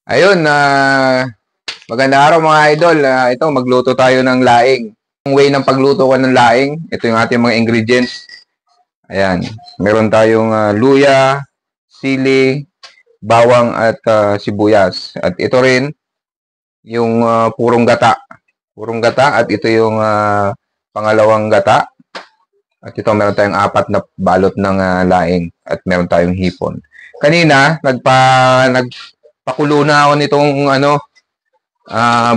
Ayun, magandang araw mga idol. Ito, magluto tayo ng laing. Ang way ng pagluto ko ng laing, ito yung ating mga ingredients. Ayan, meron tayong luya, sili, bawang at sibuyas. At ito rin, yung purong gata. Purong gata at ito yung pangalawang gata. At ito, meron tayong apat na balot ng laing at meron tayong hipon. Kanina, nagpakulo na ako nitong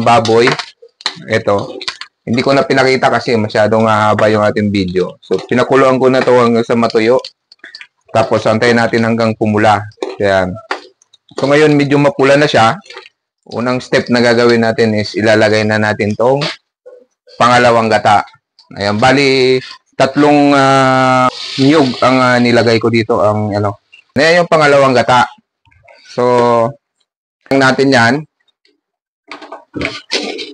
baboy. Ito. Hindi ko na pinakita kasi masyadong haba yung ating video. So, pinakuluan ko na to hanggang sa matuyo. Tapos, antayin natin hanggang pumula. Ayan. So, ngayon medyo mapula na siya. Unang step na gagawin natin is ilalagay na natin tong pangalawang gata. Ayan. Bali, tatlong niyog ang nilagay ko dito. Ayan yung pangalawang gata. So, natin yan.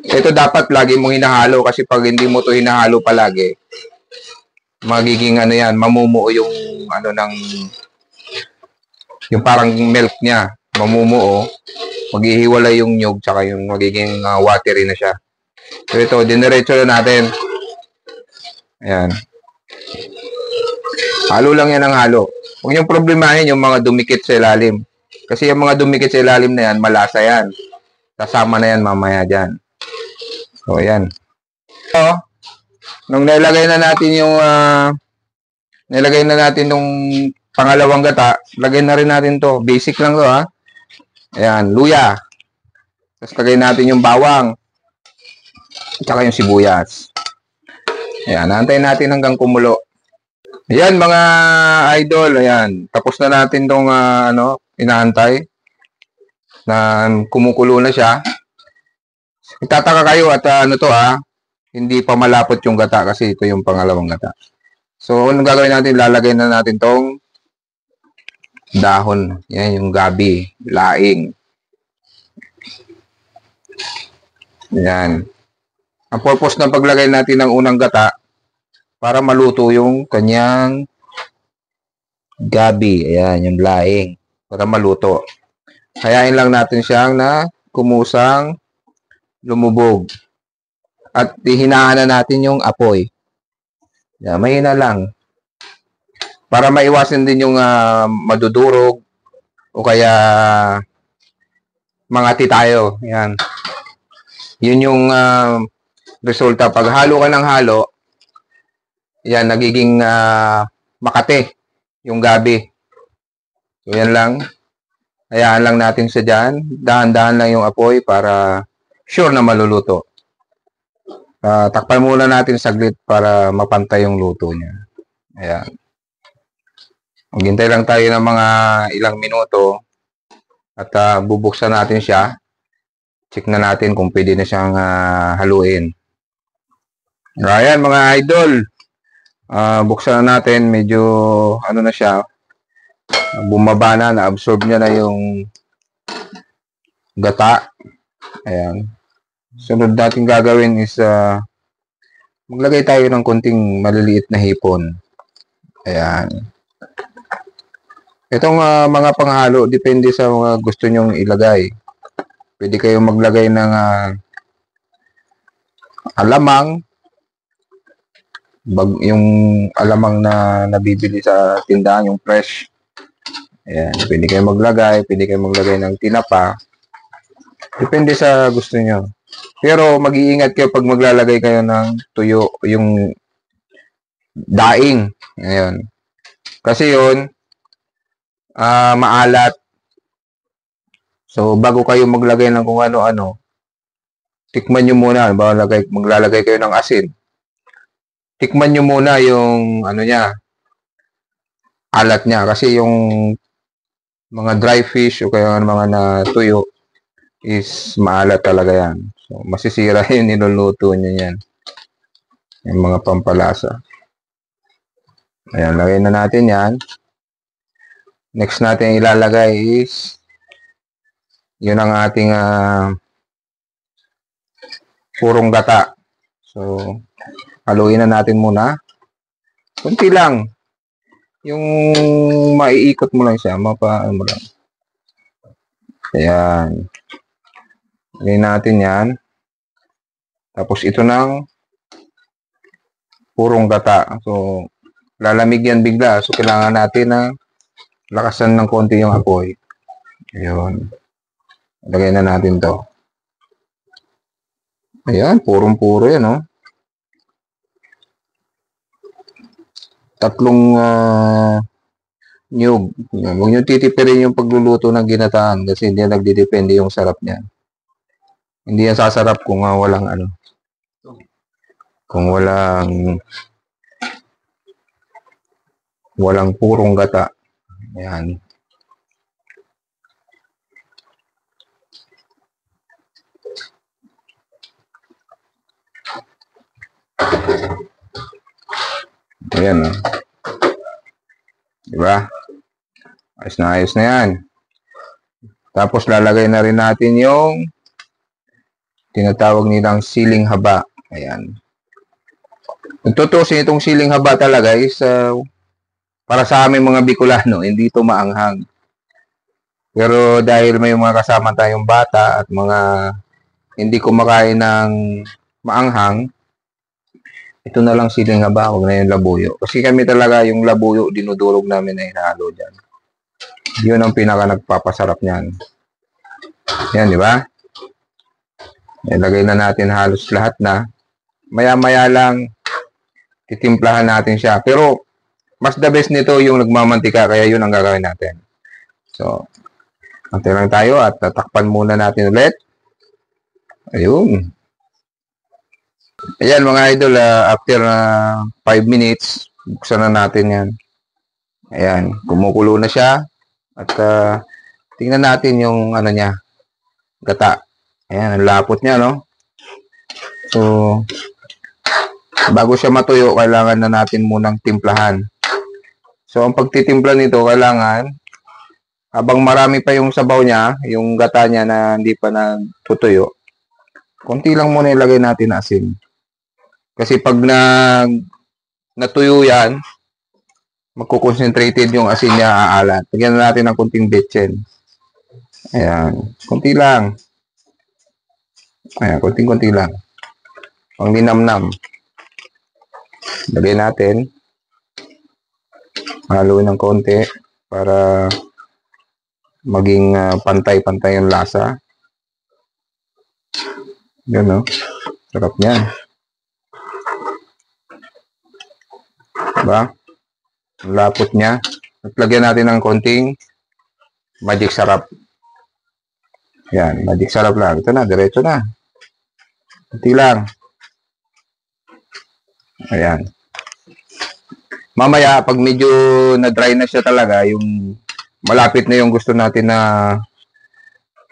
Ito dapat lagi mong hinahalo kasi pag hindi mo to hinahalo palagi, magiging mamumuo yung yung parang milk niya, mamumuo, maghihiwalay yung nyug tsaka yung magiging watery na siya. So ito, dinerecho na natin. Ayan. Halo lang yan ng halo. Huwag niyong problemahin yung mga dumikit sa ilalim. Kasi yung mga dumikit sa ilalim na yan, malasa yan. Kasama na yan mamaya dyan. So, ayan. So, nung nilagay na natin yung pangalawang gata, lagay na rin natin to. Basic lang to, ha. Ayan, luya. Tapos lagay natin yung bawang. Tsaka yung sibuyas. Ayan, naantayin natin hanggang kumulo. Ayan, mga idol. Ayan, tapos na natin tong inaantay na kumukulo na siya. Itataka kayo at hindi pa malapot yung gata kasi ito yung pangalawang gata. So, anong gagawin natin? Lalagay na natin tong dahon. Yan yung gabi, laing. Yan. Ang purpose ng paglagay natin ng unang gata para maluto yung kanyang gabi. Ayan, yung laing. Para maluto. Hayain lang natin siyang na kumusang lumubog. At hinahan na natin yung apoy. Yan, mahina lang. Para maiwasan din yung madudurog o kaya mangati tayo. Yan. Yun yung resulta. Pag halo ka ng halo, yan, nagiging makate yung gabi. So, yan lang. Hayaan lang natin siya dyan. Dahan-dahan lang yung apoy para sure na maluluto. Takpan muna natin saglit para mapantay yung luto niya. Ayan. Maghintay lang tayo ng mga ilang minuto at bubuksan natin siya. Check na natin kung pwede na siyang haluin. Ayan mga idol. Buksan na natin. Medyo na siya. Bumaba na. Na-absorb niya na yung gata. Ayan. Sunod natin gagawin is maglagay tayo ng konting maliliit na hipon. Ayan. Itong mga panghalo, depende sa mga gusto nyong ilagay. Pwede kayong maglagay ng alamang. Yung alamang na nabibili sa tindahan, yung fresh. Ayan. Pwede kayong maglagay ng tinapa. Depende sa gusto nyo. Pero mag-iingat kayo pag maglalagay kayo ng tuyo, yung daing. Ayan. Kasi yun, maalat. So, bago kayo maglagay ng kung ano-ano, tikman nyo muna. Maglalagay kayo ng asin. Tikman nyo muna yung alat niya. Kasi yung mga dry fish o kaya mga natuyo is maalat talaga yan. So, masisira yung niluluto nyo yan. Yung mga pampalasa. Ayan, lagay na natin yan. Next natin ilalagay is yun ang ating purong gata. So, haluin na natin muna. Kunti lang. Yung maiikot mo lang siya. Ano mo lang. Ayan. Lagay natin yan. Tapos ito ng purong gata. So, lalamig yan bigla. So, kailangan natin na lakasan ng konti yung apoy. Ayun. Lagay na natin to. Ayan, purong-puro yan, oh. Tatlong niyog. Huwag nyo titipirin yung pagluluto ng ginataan kasi hindi nagdidepende yung sarap niya. Hindi yan sasarap kung walang ano. Kung walang purong gata. Ayan. Ayan, oh. Diba? Ayos na yan. Tapos lalagay na rin natin yung tinatawag nilang siling haba. Ayan. Kung tutusin itong siling haba talaga is para sa aming mga Bicolano, hindi ito maanghang. Pero dahil may mga kasama tayong bata at mga hindi kumakain ng maanghang, ito na lang siling haba, huwag na yung labuyo. Kasi kami talaga yung labuyo, dinudurog namin na hinalo dyan. Yun ang pinaka nagpapasarap niyan. Yan, di ba? Ilagay na natin halos lahat na. Maya-maya lang, titimplahan natin siya. Pero, mas the best nito yung nagmamantika, kaya yun ang gagawin natin. So, antay lang tayo at tatakpan muna natin ulit. Ayun. Ayan mga idol, after 5 minutes, buksan na natin yan. Ayan, kumukulo na siya. At tingnan natin yung ano niya, gata. Ayan, ang lapot niya, no? So, bago siya matuyo, kailangan na natin munang timplahan. So, ang pagtitimpla nito, kailangan, habang marami pa yung sabaw niya, yung gata niya na hindi pa natutuyo, konti lang muna ilagay natin na asin. Kasi pag natuyo yan, magkukonsentrated yung asin niya aalat. Lagyan na natin ng kunting betchin. Ayan, konti lang. Ayan, konting-konti lang. Pang linamnam. Lagay natin. Haluin ng konti para maging pantay-pantay yung lasa. Yan, no? Sarap niyan. Diba? Ang lapot niya. At lagyan natin ng konting magic sarap. Yan, magic sarap lang. Ito na, diretso na. Kunti lang. Ayan. Mamaya, pag medyo na-dry na siya talaga, yung malapit na yung gusto natin na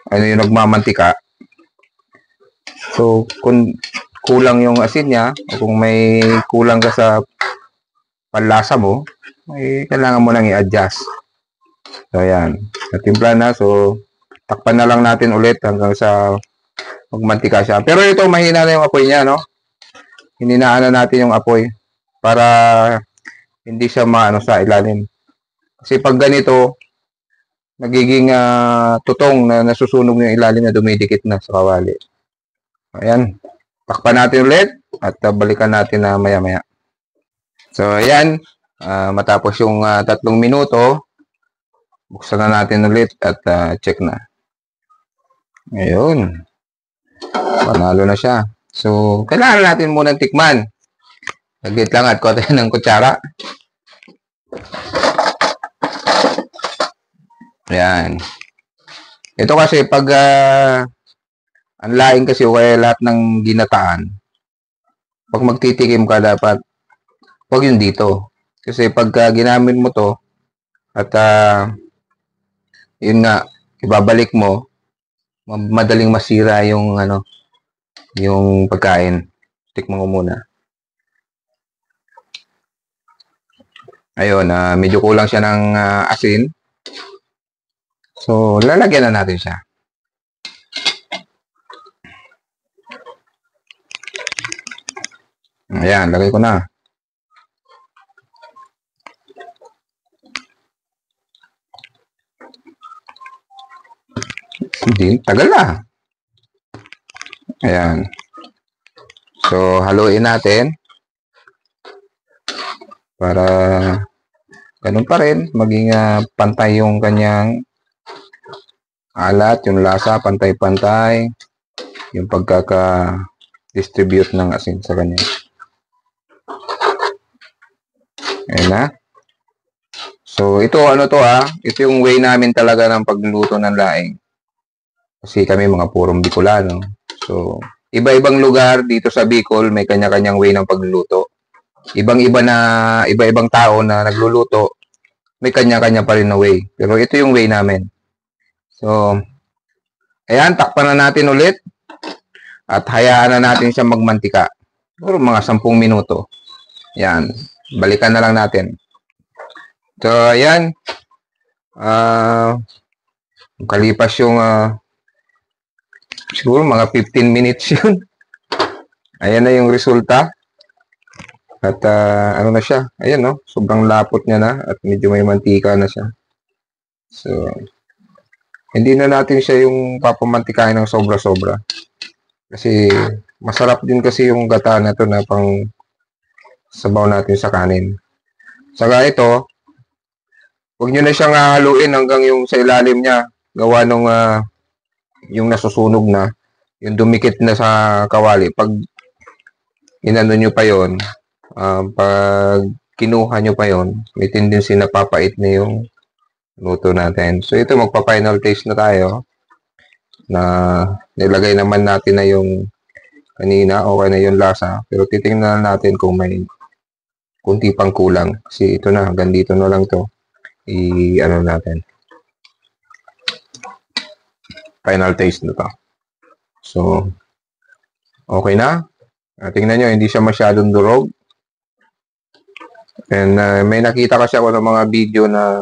ano yung nagmamantika. So, kung kulang yung asin niya, o kung may kulang ka sa panlasa mo, ay kailangan mo nang i-adjust. So, ayan. Natimpla na. So, takpan na lang natin ulit hanggang sa magmantika siya. Pero ito, mahina na yung apoy niya, no? Hininaan na natin yung apoy para hindi siya maano sa ilalim. Kasi pag ganito, nagiging tutong na nasusunog yung ilalim na dumidikit na sa kawali. Ayan. Takpan natin ulit at balikan natin na maya-maya. So, ayan. Matapos yung 3 minuto, buksan na natin ulit at check na. Ayun. Panalo na siya. So, kailangan natin munang tikman. Lagit lang at kote ng kutsara. Ayan. Ito kasi pag ang laing kasi o kaya lahat ng ginataan, pag magtitikim ka dapat huwag yun dito. Kasi pag ginamit mo to at yun nga, ibabalik mo, madaling masira yung ano, yung pagkain. Tikman ko muna. Ayun, medyo kulang siya ng asin. So, lalagyan na natin siya. Ayan, lagay ko na. Hindi, tagal na. Ayan. So, haluin natin para ganun pa rin, maging pantay yung kanyang alat, yung lasa, pantay-pantay, yung pagkaka-distribute ng asin sa kanya. Ayan na. So, ito, ano to ito yung way namin talaga ng pagluluto ng laing. Kasi kami mga purong Bicolano. So, iba-ibang lugar dito sa Bicol, may kanya-kanyang way ng pagluluto. Iba-ibang tao na nagluluto, may kanya-kanya pa rin na way. Pero ito yung way namin. So, ayan, takpan na natin ulit. At hayaan na natin siya magmantika. Siguro mga 10 minuto. Ayan, balikan na lang natin. So, ayan. Kalipas yung siguro mga 15 minutes yun. Ayan na yung resulta. At ano na siya. Ayan, no? Sobrang lapot niya na. At medyo may mantika na siya. So, hindi na natin siya yung papamantikain ng sobra-sobra. Kasi masarap din kasi yung gata na to na pang sabaw natin sa kanin. Saka ito, huwag nyo na siyang haluin hanggang yung sa ilalim niya. Gawa nung yung nasusunog na, yung dumikit na sa kawali. Pag inano nyo pa yon, pag kinuha nyo pa yon, may tendency na papait na yung luto natin. So ito, magpa-final taste na tayo. Na nilagay naman natin na yung kanina, okay na yung lasa. Pero titingnan natin kung may kunti pang kulang. Kasi ito na, hanggang dito na lang to. I-ano natin. Final taste na to. So, okay na. Tingnan nyo, hindi siya masyadong durog. And may nakita kasi ako ng mga video na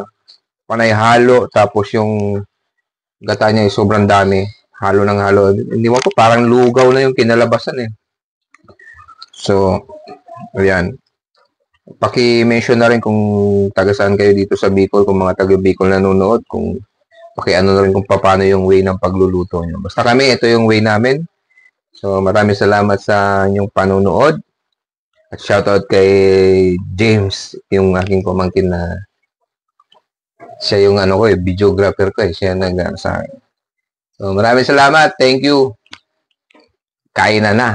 panay halo, tapos yung gata niya ay sobrang dami. Halo ng halo. Hindi mo po, parang lugaw na yung kinalabasan eh. So, ayan. Paki-mention na rin kung taga saan kayo dito sa Bicol, kung mga taga Bicol nanonood, kung paki-ano na rin kung paano yung way ng pagluluto nyo. Basta kami, ito yung way namin. So, maraming salamat sa inyong panonood. At shoutout kay James, yung aking pamangkin na siya yung ano ko videographer ko siya nag sa akin. So, maraming salamat. Thank you. Kain na na.